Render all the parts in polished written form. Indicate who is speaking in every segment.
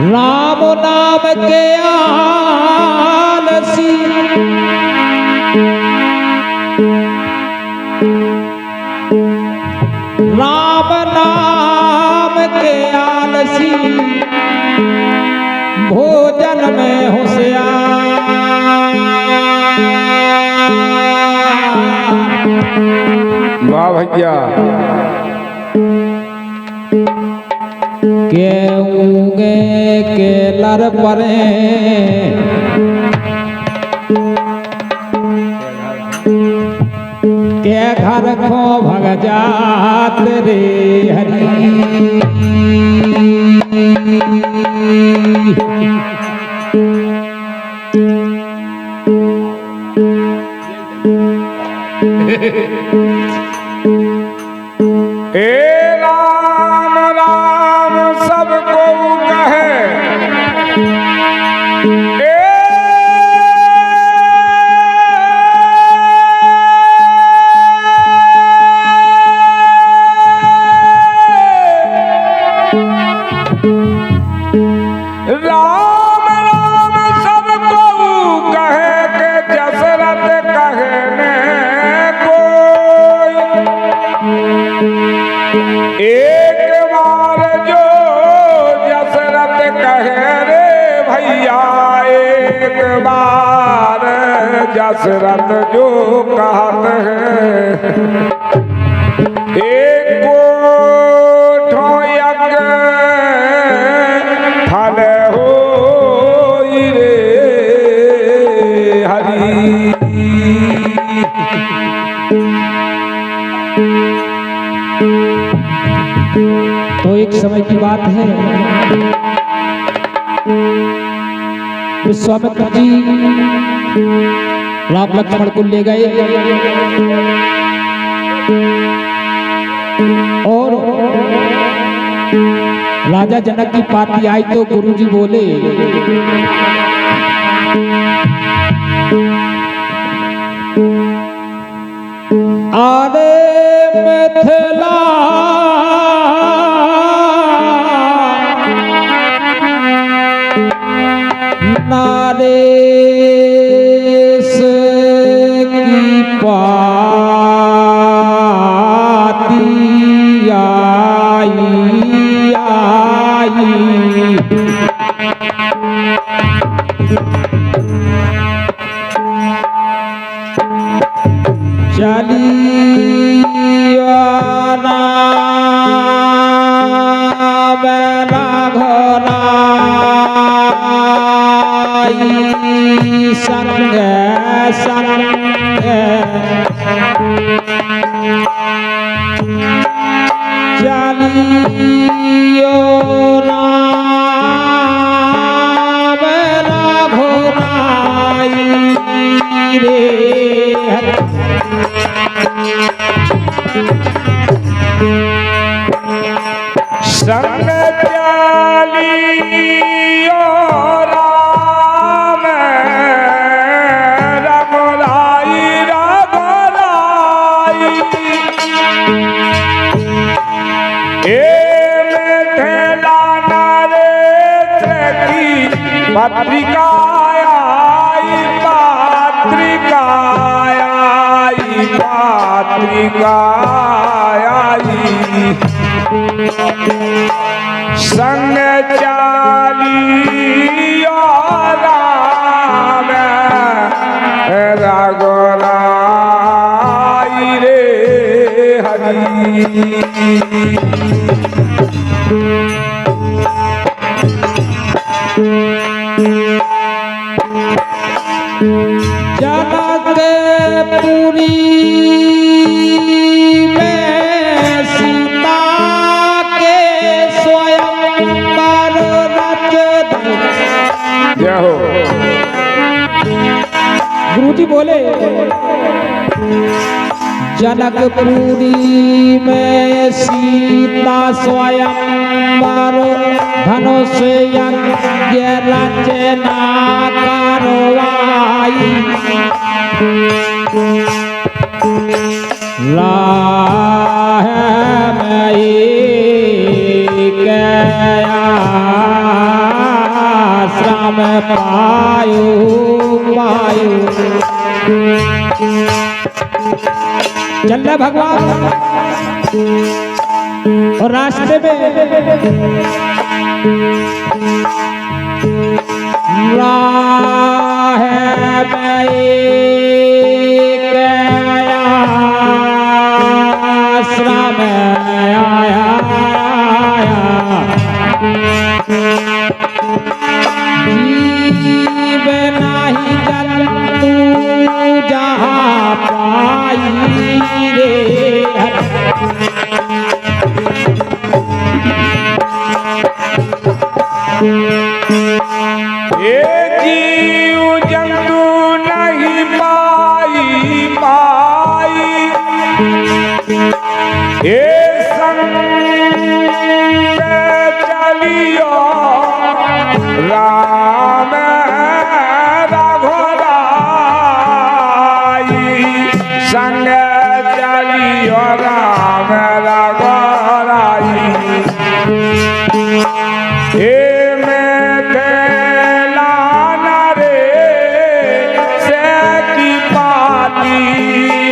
Speaker 1: राम नाम के आलसी राम नाम के आलसी भोजन में होशियार।
Speaker 2: वाह भैया।
Speaker 1: केऊंगे के लर परे के घर को भग जात रे हरि।
Speaker 2: राम राम सबको कहे राम राम सबको कहे के दशरथ कहने कोई। एक बार जो दशरथ कहे रे भैया, एक बार दशरथ जो कहते हैं, एक कोठो यज्ञ फल होई रे हरि।
Speaker 1: तो एक समय की बात है, विश्वामित्र जी राम लक्ष्मण को ले गए और राजा जनक की पार्टी आई तो गुरुजी बोले आरे मिथिला नारेश की पाती आई आई। चलिया नाम रघुनाई संग संग चलियो नाम रघुनाई रे।
Speaker 2: संग चलियो राम रघुराई रघुराई। ए मिथिला नरेश की पत्रिका आई, पत्रिका आई, पत्रिका आई। संग चलियो राम रघुराई रे हरि।
Speaker 1: जनकपुरी में सीता के स्वयंवर रच
Speaker 2: जय हो।
Speaker 1: गुरुजी बोले जनकपुरी में सीता स्वयंवर धनुष यज्ञ रचना करवाई। चल रहे भगवान और रास्ते में राह में एक आश्रम आया जीव नाही जंतु जहाँ पाई रे
Speaker 2: ये जीव जंतु नहीं पाई ये संग चलियो राम रघुराई संग चलियो राम रघुराई हे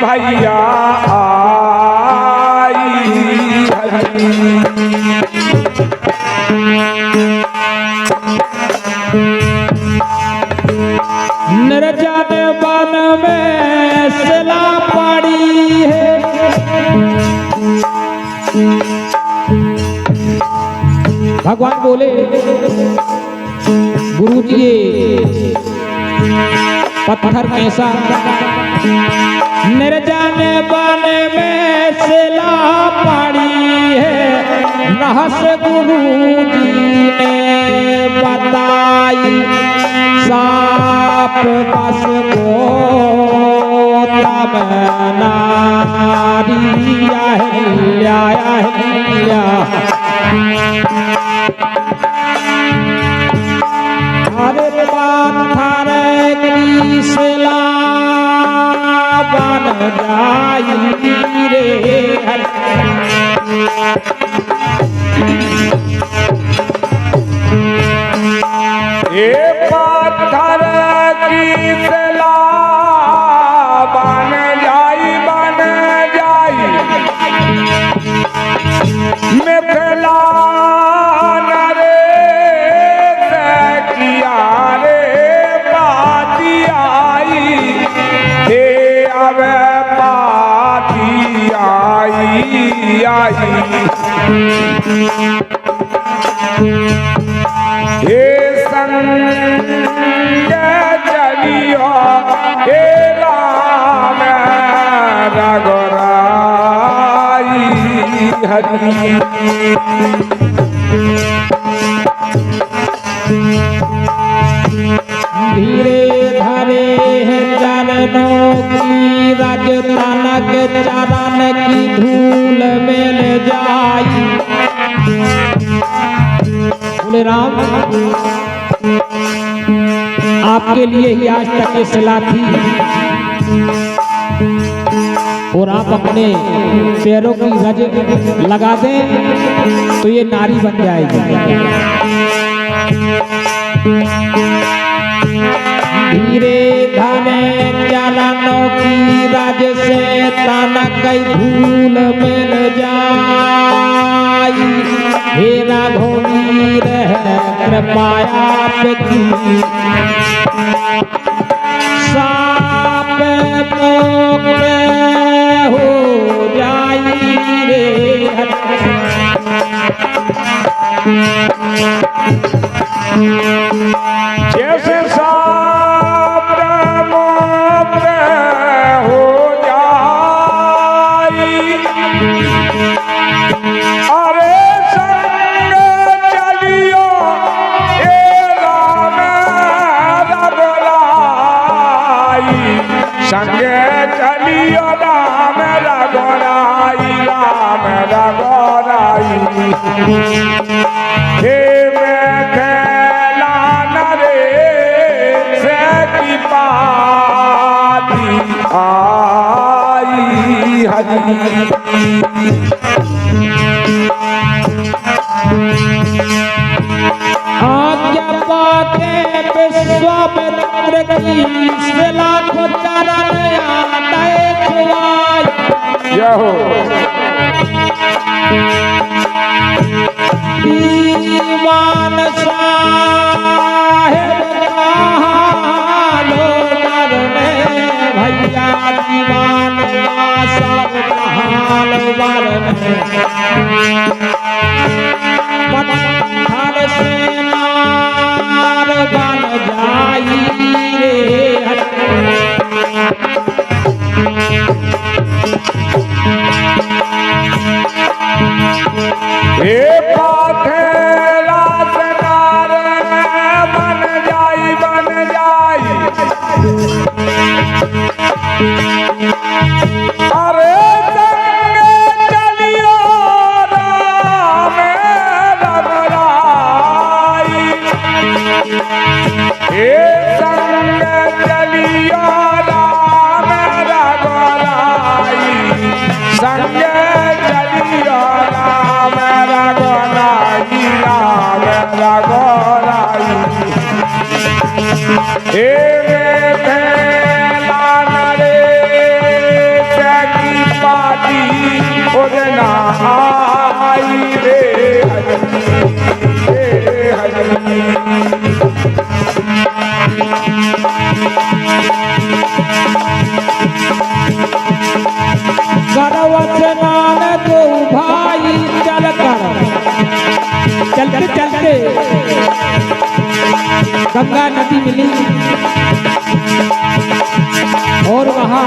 Speaker 2: भैया आई हरी
Speaker 1: निर्जन वन में सिला पड़ी है भगवान बोले गुरु जी पत्थर कैसा निर्जन वन में सिला पड़ी है रहस गुरु जी ने बताई साप बस को तब नारी अहिल्या हरे पाथर की सिला बन जाई रे
Speaker 2: ये पत्थर की सिला बन जाई मिथिला नरे किया रे पाती आई हे अब पाती आई हे संग चलियो हे राम रघुराई हरि
Speaker 1: धीरे धरे चरणों की रज तनक चरण की धूल मिल जाई बोले राम आपके लिए ही आज तक ये सलाह थी और आप अपने पैरों की रज लगा दें तो ये नारी बन जाएगी धीरे धने चरणों की रज से तनक धूल मिल जाई हे रघुवीर कृपाया की साप मोक्ष हो जाई रे
Speaker 2: जैसे साप मोक्ष हो जाई अरे संग चलियो हे राम रघुराई संग चलियो राम रघुराई हे मिथिला नरे से की पाती आई हरि
Speaker 1: आज्ञा पाके विश्वामित्र से लाखों चरण आते छुआई
Speaker 2: जय हो
Speaker 1: दीवान साहेब कहालो मरने भैया दीवान साहब कहालो मरने पत्थर से नार बन जाई रे
Speaker 2: हे पाथेला सनार बन जाई अरे संगे चलियो राम रघुराई हे संगे चलियो राम रघुराई संगे चलियो राम रघुराई हे आई रे हरी
Speaker 1: सर्वस्नान दो भाई चल कर चलते चलते गंगा नदी मिली और वहां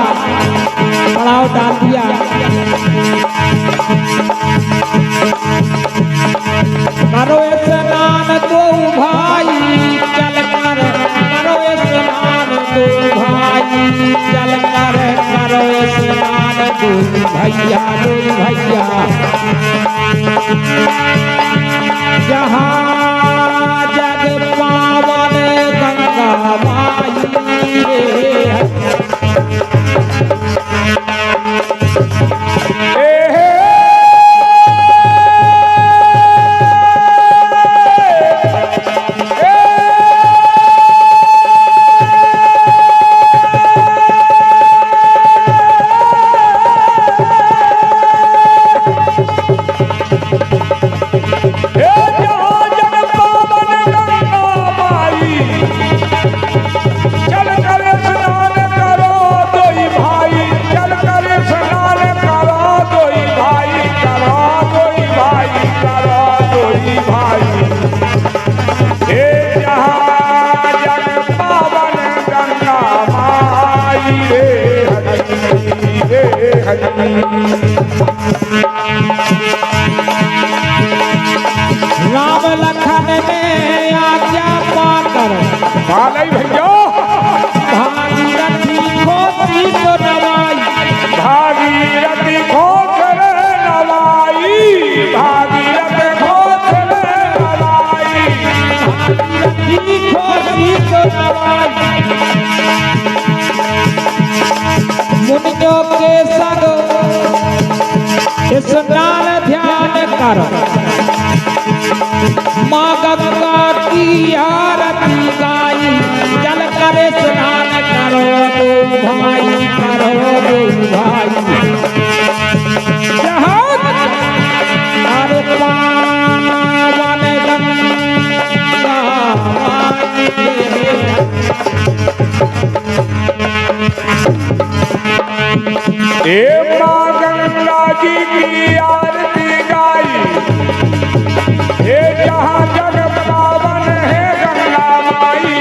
Speaker 1: पड़ाव डाल दिया। करो स्नान दो भाई चल कर करो स्नान दो भाई चल कर करो स्नान दो भैया जहाँ जग पावन गंगा माई राम लखन में आज्ञा पाकर
Speaker 2: भैया
Speaker 1: भागीरथी खोती तो नवाई
Speaker 2: भागीरथी खोचर नवाई भागीरथ खोचर नवाई
Speaker 1: भागीरथी खोती तो नवाई मुनियों के संग स्नान ध्यान कर माँ गंगा की आरती गाई चल कर स्नान करो दो भाई जहाँ हर पावन गंगा माई
Speaker 2: हे माँ गंगा जी की आरती गाई हे जहाँ जग पावन है गंगा माई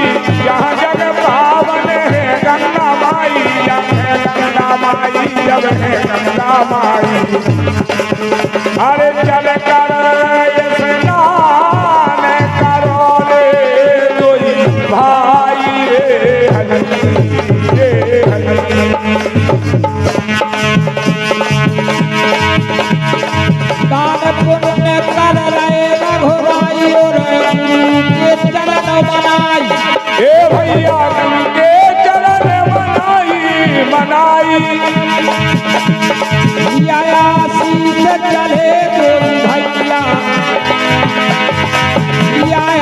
Speaker 2: जहाँ जग पावन है गंगा माई जब है गंगा माई जब है गंगा माई अरे चल कर स्नान करो रे दोई भाई रे
Speaker 1: दान पुण्य कर रहे रघुराई और गुरु के चरण बनाई
Speaker 2: हे भैया के चरण बनाई
Speaker 1: आशीष चले दो भैया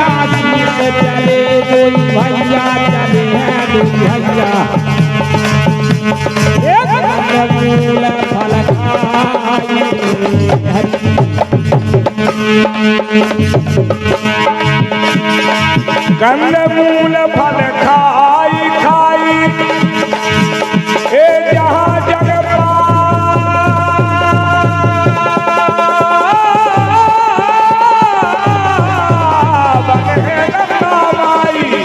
Speaker 1: आशीष चले दो भैया चले हैं भैया कंदमूल फल खाई हरी
Speaker 2: कंदमूल फल खाई खाई ए जहाँ जग पावन है गंगा माई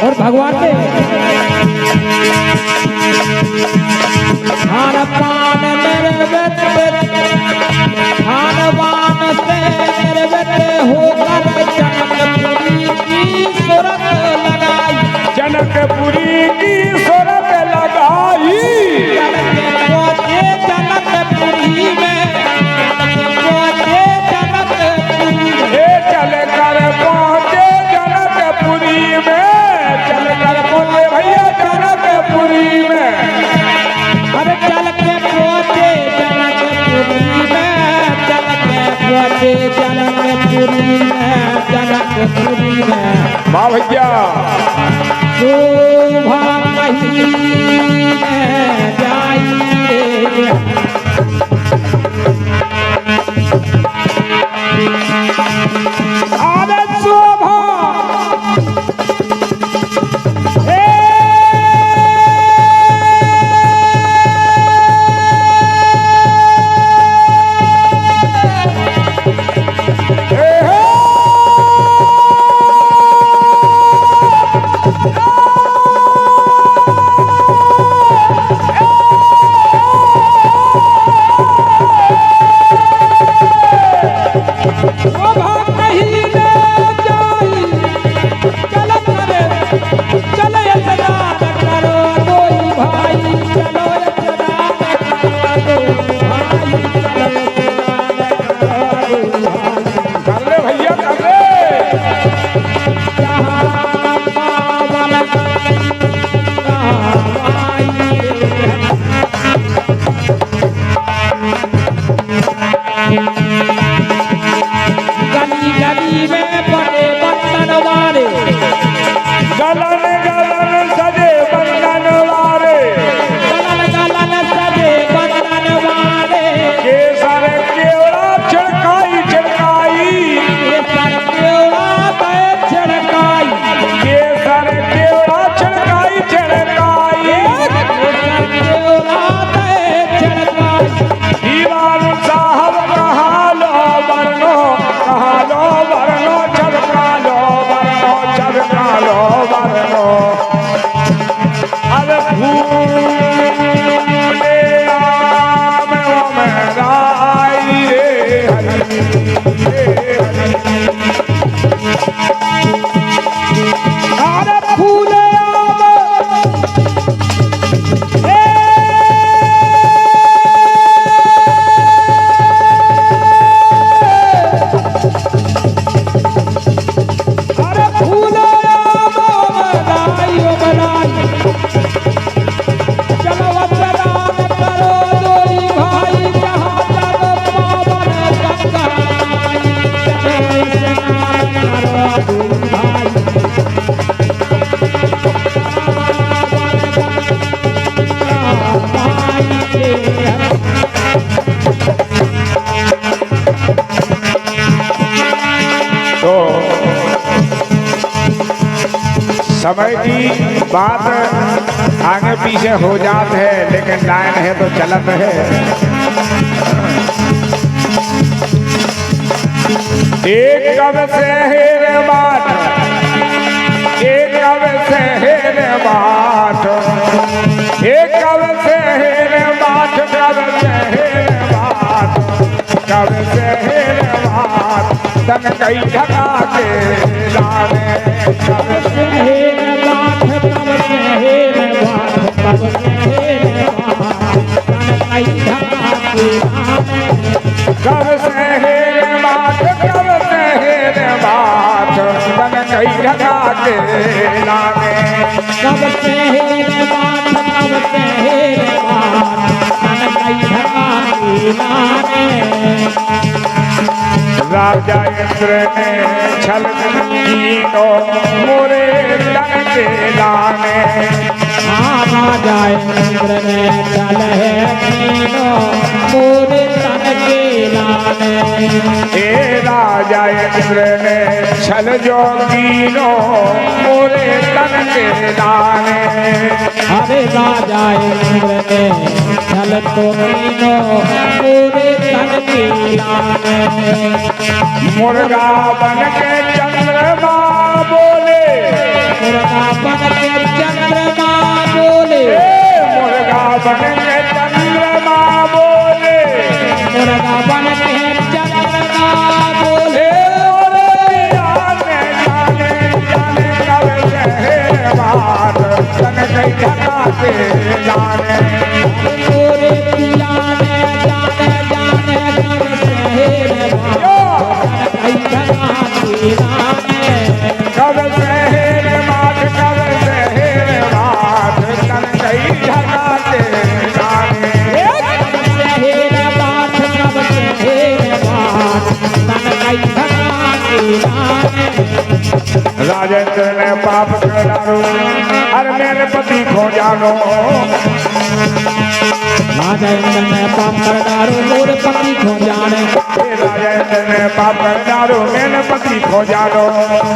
Speaker 1: और भगवान ने खान पान निर्मित खान पान से निर्मित होकर जनकपुरी की सुरत लगाई
Speaker 2: जनकपुरी की सुरत लगाई
Speaker 1: पहुंचे जनकपुरी में पहुंचे जनकपुरी
Speaker 2: हे चल कर पहुंचे जनकपुरी में चल कर पहुंचे भैया जनकपुरी में
Speaker 1: अरे चल के पहुंचे जनकपुरी में चल के पहुंचे जनकपुरी में
Speaker 2: वाह भैया
Speaker 1: शोभा महीने जाई रे अरे शोभा
Speaker 2: समय की बात आगे पीछे हो जात है, लेकिन लाइन है तो चलत है। एक कब से हेर बाट, एक कब से हेर बाट, एक कब से कब से हेरवार तन कई ढका के लाने
Speaker 1: कब से हेर बात कब से हेर बात कब से हेर बात तन कई ढका के लाने
Speaker 2: कब से हेर बात कब से हेर बात तन कई ढका के लाने
Speaker 1: कब से हेर बात कब से हेर बात तन कई ढका के लाने
Speaker 2: राजा इंद्र ने छल कीनो मोरे तन के लाने
Speaker 1: राजा इंद्र ने चल है कीनो मोरे तन के लाने
Speaker 2: हे राजा इंद्र ने छल जो कीनो मोरे तन के लाने
Speaker 1: अरे राजा इंद्र ने चल तो कीनो मोरे तन के लाने
Speaker 2: मुर्गा बन के चंद्रमा बोले
Speaker 1: मुर्गा बन के चंद्रमा बोले
Speaker 2: मुर्गा बन के चंद्रमा बोले
Speaker 1: मुर्गा बन के चंद्रमा बोले
Speaker 2: जाने जाने जाने कब से बात तन कई ढका के लाने
Speaker 1: मोरे पिया ने जाने जाने कब से हेर बात कई ढका के लाने
Speaker 2: कब से हेर बात कब से हेर बात तन कई ढका के लाने
Speaker 1: कब से हेर बात कब से हेर बात तन कई ढका के लाने
Speaker 2: राजेंद्र ने पाप कर डालो अरे मेरे पति खो जानो
Speaker 1: राजेंद्र ने पाप कर डालो मोर पति खो जाने
Speaker 2: राजेंद्र ने पाप कर डालो मेरे पति खो जानो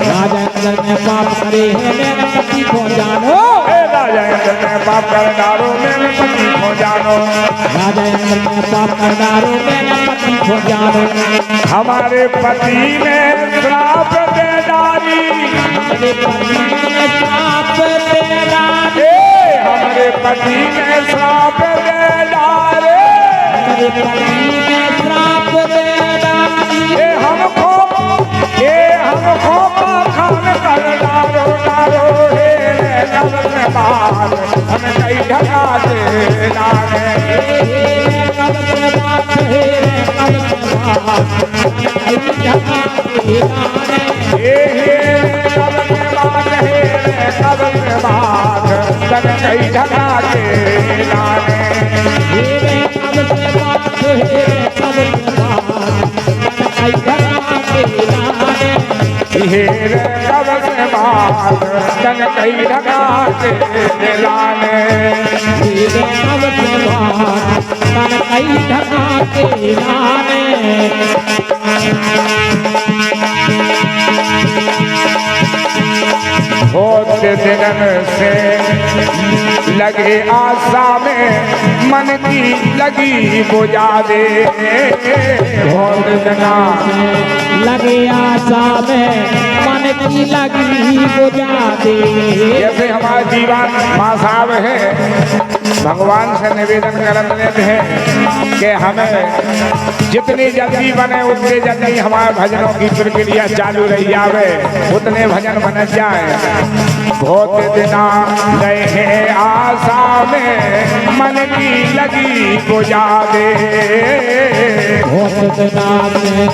Speaker 1: राजेंद्र ने पाप करे है मेरे पति खो जानो
Speaker 2: राजेंद्र ने पाप कर डालो मेरे पति खो जानो
Speaker 1: राजेंद्र ने पाप कर डालो मेरे पति खो जानो
Speaker 2: हमारे पति ने श्राप दे डाली
Speaker 1: हमारे पति ने श्राप दे डाले
Speaker 2: हमारे पति ने श्राप दे डाले
Speaker 1: हमारे पति ने श्राप दे डाली
Speaker 2: ये हमको खान कर डालो डालो हे कब से बात हम कई ढका के लाने
Speaker 1: कब से बात है कब से बात कई ढका के लाने
Speaker 2: हे कब से बात है कब से बात तन कई ढका के लाने
Speaker 1: कब से बात है कब से बात कई ढका के लाने
Speaker 2: हे कब से बात तन कई ढका के लाने
Speaker 1: कब से बात तन कई ढका के लाने
Speaker 2: होते दिन से लगे आशा में मन की लगी बुझा दे बहुत जना
Speaker 1: लगे आशा में मन की लगी बुझा दे
Speaker 2: जैसे हमारे दीवान माँ साहब है भगवान से निवेदन करते हैं कि हमें जितनी जल्दी बने उतनी जल्दी हमारे भजनों की प्रक्रिया चालू रही जावे उतने भजन बन जाए बहुत दिना गए हैं आशा में मन की लगी बुझा दे
Speaker 1: बहुत दिना में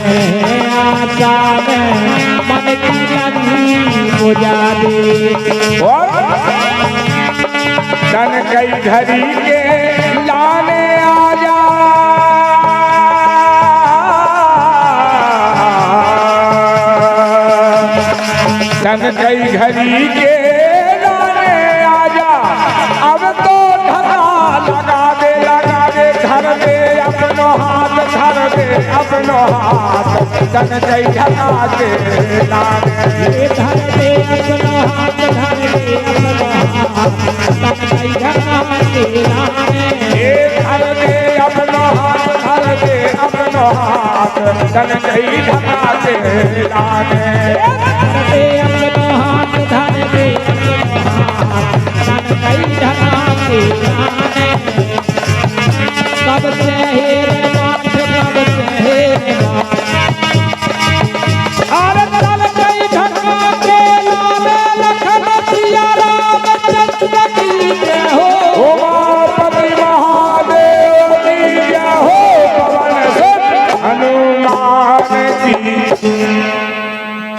Speaker 1: आशा में मन की लगी बुझा दे
Speaker 2: और तन कई घड़ी के लाने आ जा तन कई घड़ी के लाने आ जा अब तो धक्का लगा दे धर दे अपनो हाथ धर दे अपनो हाथ तन कई ढका के लाने
Speaker 1: धर दे अपनो हाथ धर दे अपनो हाथ तन कई ढका के लाने
Speaker 2: धर दे अपनो हाथ धर दे अपनो हाथ तन कई ढका के लाने
Speaker 1: धर दे अपनो हाथ धर दे अपनो हाथ तन कई ढका के लाने कब से हेर बात कब से हेर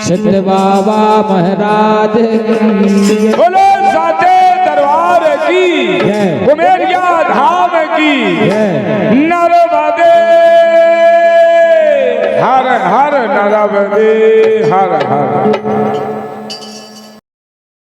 Speaker 1: सिद्ध बाबा महाराज की
Speaker 2: बोलो साचे दरबार की,
Speaker 1: जय।
Speaker 2: कुमेरिया धाम की,
Speaker 1: जय।
Speaker 2: नर्मदे हर हर, नर्मदे हर हर।